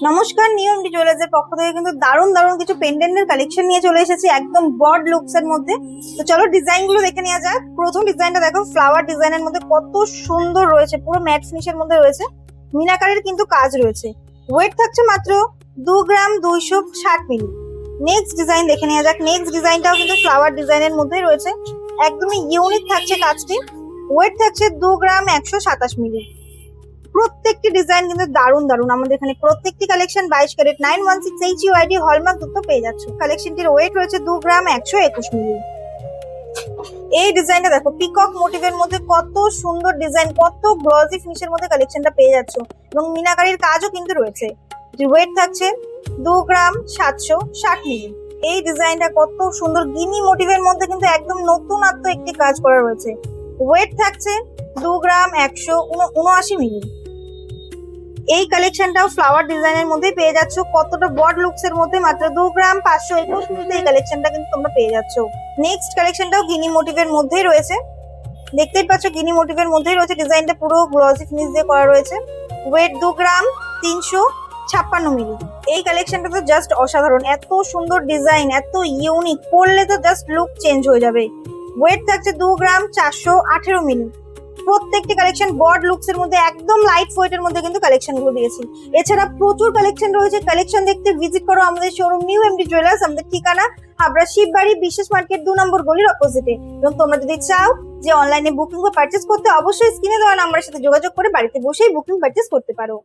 নমস্কার, new MD জুয়েলার্সের পক্ষ থেকে কিন্তু দারুণ দারুণ কিছু পেন্ডেন্টের কালেকশন নিয়ে চলে এসেছি একদম ব্রড লুকস এর মধ্যে। তো চলো ডিজাইন গুলো দেখে নেওয়া যাক। প্রথম ডিজাইনটা দেখো, ফ্লাওয়ার ডিজাইনের মধ্যে কত সুন্দর রয়েছে, পুরো ম্যাট ফিনিশের মধ্যে রয়েছে, মিনাকারির কিন্তু কাজ রয়েছে। ওয়েট থাকছে মাত্র 2 গ্রাম 260 মিলি। নেক্সট ডিজাইন দেখে নেওয়া যাক। নেক্সট ডিজাইনটাও কিন্তু ফ্লাওয়ার ডিজাইনের মধ্যেই রয়েছে, একদমই ইউনিক থাকছে কাজটি। ওয়েট থাকছে 2 গ্রাম 127 মিলি। প্রত্যেকটি ডিজাইন কিন্তু দারুণ দারুণ। আমাদের এখানে প্রত্যেকটি কালেকশন 22 ক্যারেট 916 HUID হলমার্ক যুক্ত পেয়ে যাচ্ছে। কালেকশনটির ওয়েট রয়েছে 2 গ্রাম 121 মিলি। এই ডিজাইনটা দেখো, পিকক মোটিভের মধ্যে কত সুন্দর ডিজাইন, কত গ্লসি ফিনিশের মধ্যে কালেকশনটা পেয়ে যাচ্ছ এবং মিনাকারির কাজও কিন্তু রয়েছে। ওয়েট থাকছে 2 গ্রাম 760 মিলি। এই ডিজাইনটা কত সুন্দর, গিনি মোটিভের মধ্যে কিন্তু একদম নতুনত্ব একটি কাজ করা রয়েছে। ওয়েট থাকছে 2 গ্রাম 179 মিলি। এই কালেকশনটাও ফ্লাওয়ার ডিজাইনের মধ্যে পেয়ে যাচ্ছ, কতটা বড লুকস এর মধ্যে মাত্র 2 গ্রাম 521 মিলিতে এই কালেকশনটা কিন্তু তোমরা পেয়ে যাচ্ছ। নেক্সট কালেকশনটাও গিনি মোটিভের মধ্যেই রয়েছে, দেখতেই পাচ্ছ গিনি মোটিভের মধ্যেই রয়েছে। ডিজাইনটা পুরো গ্লসি ফিনিশ দিয়ে করা রয়েছে। ওয়েট 2 গ্রাম 356 মিলি। এই কালেকশনটা তো জাস্ট অসাধারণ, এত সুন্দর ডিজাইন, এত ইউনিক, পরলে তো জাস্ট লুক চেঞ্জ হয়ে যাবে। ওয়েট থাকছে 2 গ্রাম 418 মিলি। প্রত্যেকটি কালেকশন বড লুকস এর মধ্যে একদম লাইট ওয়েট এর মধ্যে কিন্তু কালেকশন গুলো দিয়েছি। এছাড়া প্রচুর কালেকশন রয়েছে। কালেকশন দেখতে ভিজিট করো আমাদের শোরুম নিউ এমডি জুয়েলার্স। আমাদের ঠিকানা হাবড়া শিববাড়ি বিশেষ মার্কেট 2 নম্বর গলির অপোজিটে। এবং তোমরা যদি চাও যে অনলাইনে বুকিং বা পারচেজ করতে, অবশ্যই স্ক্রিনে দেওয়া নাম্বারের সাথে যোগাযোগ করে বাড়িতে বসেই বুকিং পারচেজ করতে পারো।